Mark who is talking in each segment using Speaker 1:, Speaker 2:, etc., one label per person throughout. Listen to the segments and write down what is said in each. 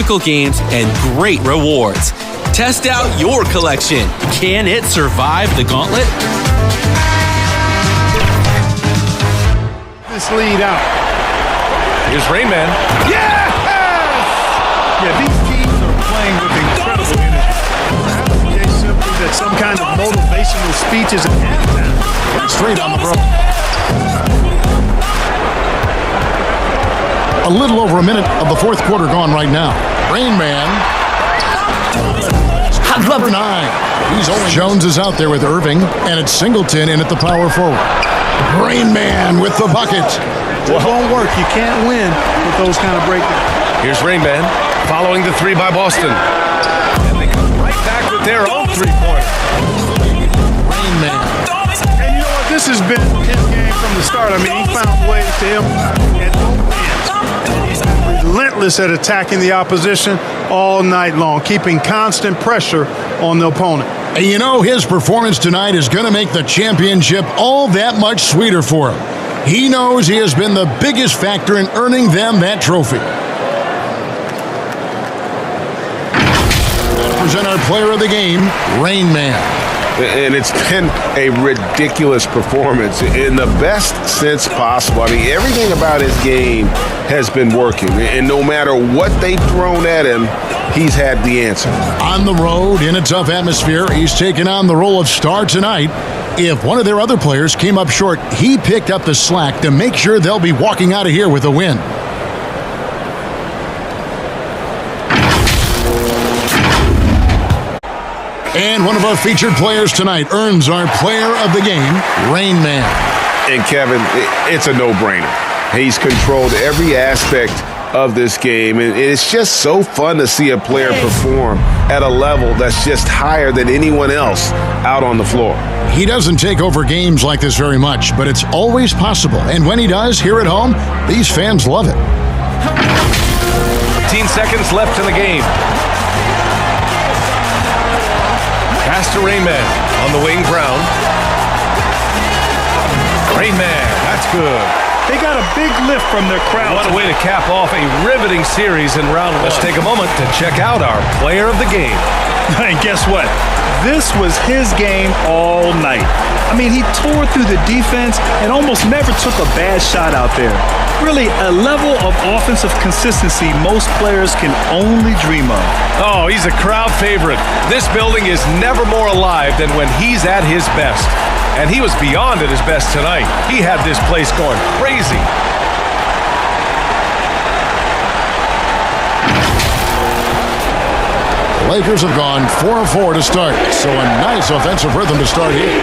Speaker 1: spectacle games, and great rewards. Test out your collection. Can it survive the gauntlet?
Speaker 2: This lead out.
Speaker 3: Here's Rain Man.
Speaker 2: Yes! Yeah, these teams are playing with incredible energy. Perhaps simply that some kind of motivational speeches at halftime.
Speaker 4: Straight on the road. A little over a minute of the fourth quarter gone right now. Rain Man. Number 9. Jones is out there with Irving, and it's Singleton in at the power forward. Rain Man with the bucket.
Speaker 2: It won't work. You can't win with those kind of breakdowns.
Speaker 3: Here's Rain Man following the three by Boston. And they come right back with their own three-pointer.
Speaker 4: Rain Man.
Speaker 2: And you know what? This has been his game from the start. I mean, he found ways to impact at both ends. He's been relentless at attacking the opposition all night long, keeping constant pressure on the opponent.
Speaker 4: And you know, his performance tonight is going to make the championship all that much sweeter for him. He knows he has been the biggest factor in earning them that trophy. Present our player of the game, Rain Man.
Speaker 5: And it's been a ridiculous performance in the best sense possible. I mean, everything about his game has been working. And no matter what they've thrown at him, he's had the answer.
Speaker 4: On the road, in a tough atmosphere, he's taken on the role of star tonight. If one of their other players came up short, he picked up the slack to make sure they'll be walking out of here with a win. And one of our featured players tonight earns our player of the game, Rain Man.
Speaker 5: And Kevin, it's a no-brainer. He's controlled every aspect of this game, and it's just so fun to see a player perform at a level that's just higher than anyone else out on the floor.
Speaker 4: He doesn't take over games like this very much, but it's always possible. And when he does, here at home, these fans love it.
Speaker 3: 15 seconds left in the game. Pass to Rain Man on the wing, Brown. Rain Man, that's good.
Speaker 2: They got a big lift from their crowd.
Speaker 3: What a way to cap off a riveting series in round 1. Let's take a moment to check out our player of the game.
Speaker 2: And guess what? This was his game all night. I mean, he tore through the defense and almost never took a bad shot out there. Really, a level of offensive consistency most players can only dream of.
Speaker 3: Oh, he's a crowd favorite. This building is never more alive than when he's at his best. And he was beyond at his best tonight. He had this place going crazy.
Speaker 4: The Lakers have gone 4-4 to start, so a nice offensive rhythm to start here.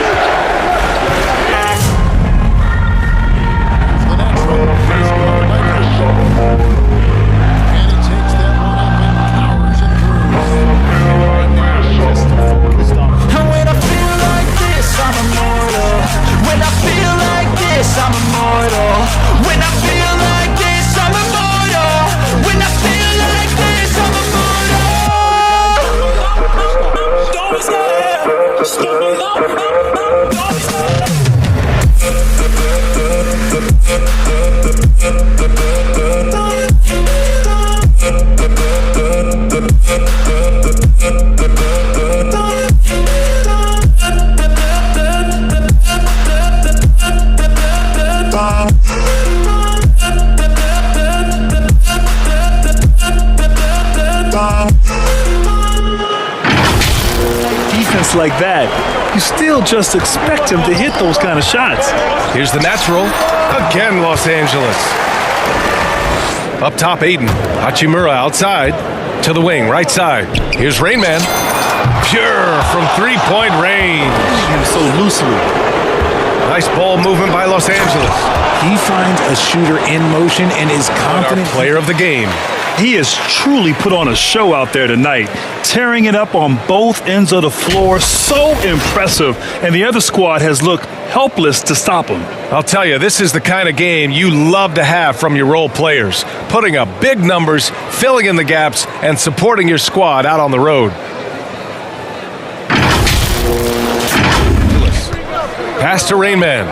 Speaker 2: Defense like that, you still just expect him to hit those kind of shots.
Speaker 3: Here's the natural. Again, Los Angeles. Up top, Aiden. Hachimura outside to the wing, right side. Here's Rain Man. Pure from three-point range.
Speaker 2: And so loosely.
Speaker 3: Nice ball movement by Los Angeles.
Speaker 6: He finds a shooter in motion and is confident.
Speaker 3: Our player of the game.
Speaker 2: He has truly put on a show out there tonight, tearing it up on both ends of the floor. So impressive. And the other squad has looked helpless to stop him.
Speaker 3: I'll tell you, this is the kind of game you love to have from your role players. Putting up big numbers, filling in the gaps, and supporting your squad out on the road. Pass to Rain Man.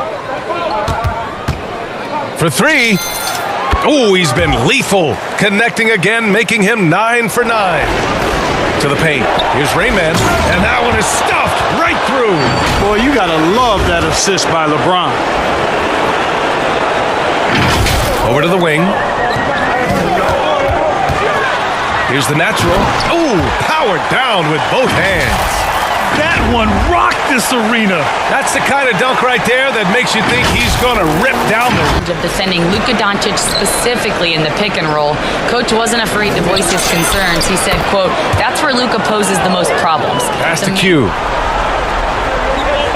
Speaker 3: For three. Oh, he's been lethal. Connecting again, making him 9 for 9. To the paint. Here's Rainman. And that one is stuffed right through.
Speaker 2: Boy, you got to love that assist by LeBron.
Speaker 3: Over to the wing. Here's the natural. Oh, powered down with both hands.
Speaker 2: That one rocked this arena.
Speaker 3: That's the kind of dunk right there that makes you think he's going to rip down the...
Speaker 7: Of defending Luka Doncic specifically in the pick and roll. Coach wasn't afraid to voice his concerns. He said, quote, "That's where Luka poses the most problems."
Speaker 3: Pass to Q.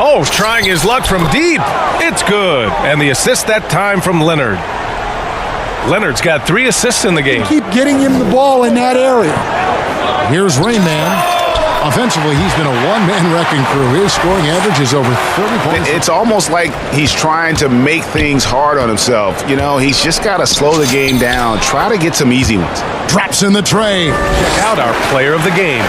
Speaker 3: Oh, trying his luck from deep. It's good. And the assist that time from Leonard. Leonard's got 3 assists in the game.
Speaker 4: Keep getting him the ball in that area. Here's Rainman. Offensively, he's been a one-man wrecking crew. His scoring average is over 30 points.
Speaker 5: It's almost like he's trying to make things hard on himself. You know, he's just got to slow the game down, try to get some easy ones.
Speaker 4: Drops in the tray.
Speaker 3: Check out our player of the game.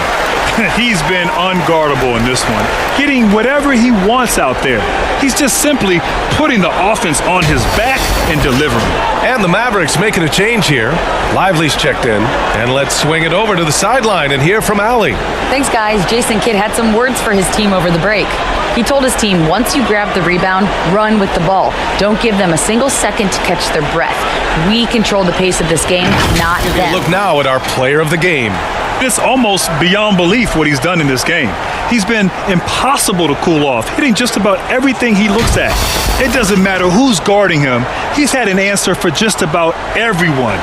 Speaker 2: He's been unguardable in this one, getting whatever he wants out there. He's just simply putting the offense on his back and delivering.
Speaker 3: And the Mavericks making a change here. Lively's checked in. And let's swing it over to the sideline and hear from Allie.
Speaker 7: Thanks, guys. Jason Kidd had some words for his team over the break. He told his team, once you grab the rebound, run with the ball. Don't give them a single second to catch their breath. We control the pace of this game, not them.
Speaker 3: Look now at our player of the game.
Speaker 2: It's almost beyond belief what he's done in this game. He's been impossible to cool off, hitting just about everything he looks at. It doesn't matter who's guarding him. He's had an answer for just about everyone.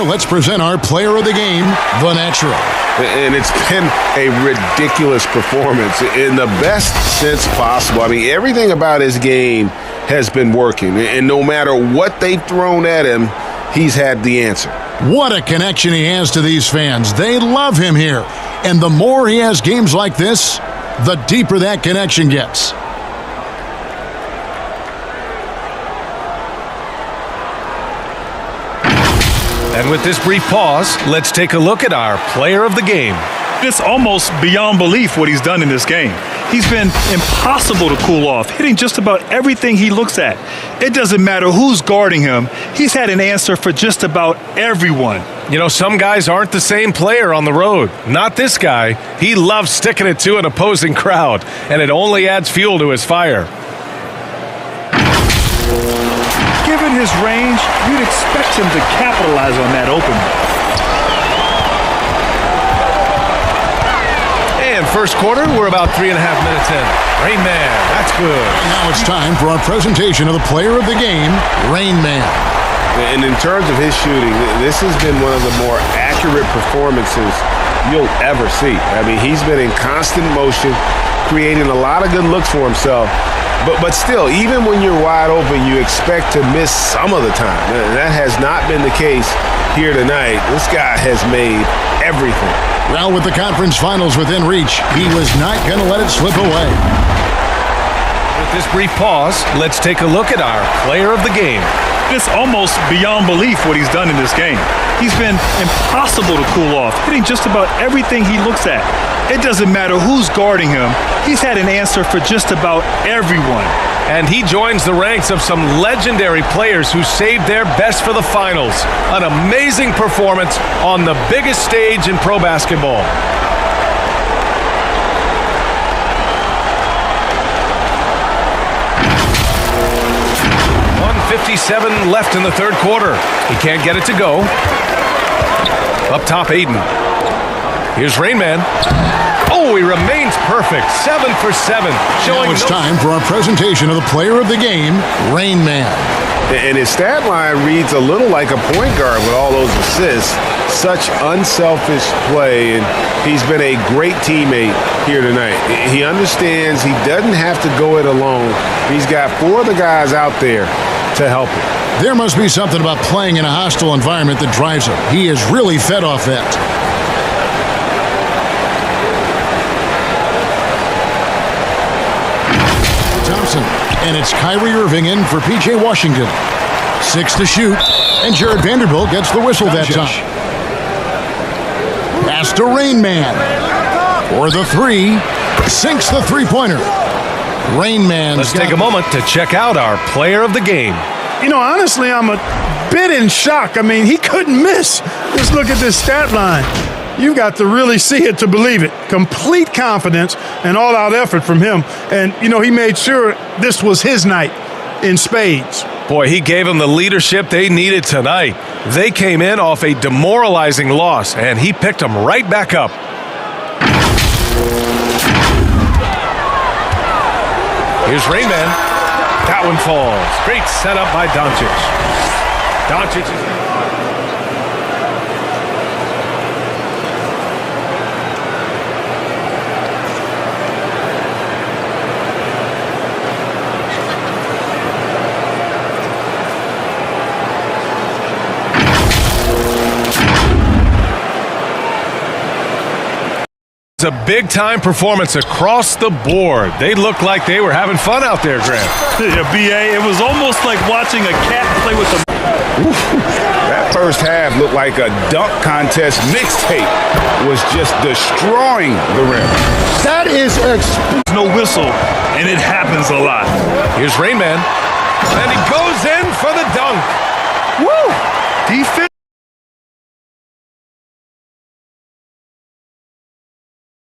Speaker 4: Let's present our player of the game, the Natural.
Speaker 5: And it's been a ridiculous performance in the best sense possible. I mean, everything about his game has been working. And no matter what they've thrown at him, he's had the answer.
Speaker 4: What a connection he has to these fans. They love him here. And the more he has games like this, the deeper that connection gets.
Speaker 3: And with this brief pause, let's take a look at our player of the game.
Speaker 2: It's almost beyond belief what he's done in this game. He's been impossible to cool off, hitting just about everything he looks at. It doesn't matter who's guarding him. He's had an answer for just about everyone.
Speaker 3: You know, some guys aren't the same player on the road. Not this guy. He loves sticking it to an opposing crowd, and it only adds fuel to his fire.
Speaker 2: Given his range, you'd expect him to capitalize on that opening.
Speaker 3: And first quarter, we're about 3.5 minutes in. Rain Man, that's good.
Speaker 4: Now it's time for our presentation of the player of the game, Rain Man.
Speaker 5: And in terms of his shooting, this has been one of the more accurate performances you'll ever see. I mean, he's been in constant motion, creating a lot of good looks for himself. But still, even when you're wide open, you expect to miss some of the time. And that has not been the case here tonight. This guy has made everything.
Speaker 4: Well, with the conference finals within reach, he was not going to let it slip away.
Speaker 3: With this brief pause, let's take a look at our player of the game.
Speaker 2: It's almost beyond belief what he's done in this game. He's been impossible to cool off, hitting just about everything he looks at. It doesn't matter who's guarding him. He's had an answer for just about everyone.
Speaker 3: And he joins the ranks of some legendary players who saved their best for the finals. An amazing performance on the biggest stage in pro basketball. 1:57 left in the third quarter. He can't get it to go. Up top, Aiden. Here's Rain Man. Oh, he remains perfect. 7 for 7.
Speaker 4: Now it's time for our presentation of the player of the game, Rain Man.
Speaker 5: And his stat line reads a little like a point guard with all those assists. Such unselfish play, and he's been a great teammate here tonight. He understands he doesn't have to go it alone. He's got 4 of the guys out there to help him.
Speaker 4: There must be something about playing in a hostile environment that drives him. He is really fed off that. And it's Kyrie Irving in for P.J. Washington. 6 to shoot, and Jared Vanderbilt gets the whistle that time. Pass to Rain Man. For the three, sinks the three-pointer. Rain Man.
Speaker 3: Let's take a moment to check out our player of the game.
Speaker 2: You know, honestly, I'm a bit in shock. I mean, he couldn't miss. Just look at this stat line. You've got to really see it to believe it. Complete confidence and all-out effort from him. And, you know, he made sure this was his night in spades.
Speaker 3: Boy, he gave them the leadership they needed tonight. They came in off a demoralizing loss, and he picked them right back up. Here's Rain Man. That one falls. Great setup by Doncic. Doncic is... It's a big-time performance across the board. They looked like they were having fun out there, Grant.
Speaker 2: Yeah, B.A., it was almost like watching a cat play with a...
Speaker 5: That first half looked like a dunk contest mixtape was just destroying the rim.
Speaker 2: That is no whistle, and it happens a lot.
Speaker 3: Here's Rain Man, and he goes in for the dunk.
Speaker 2: Woo! Defense.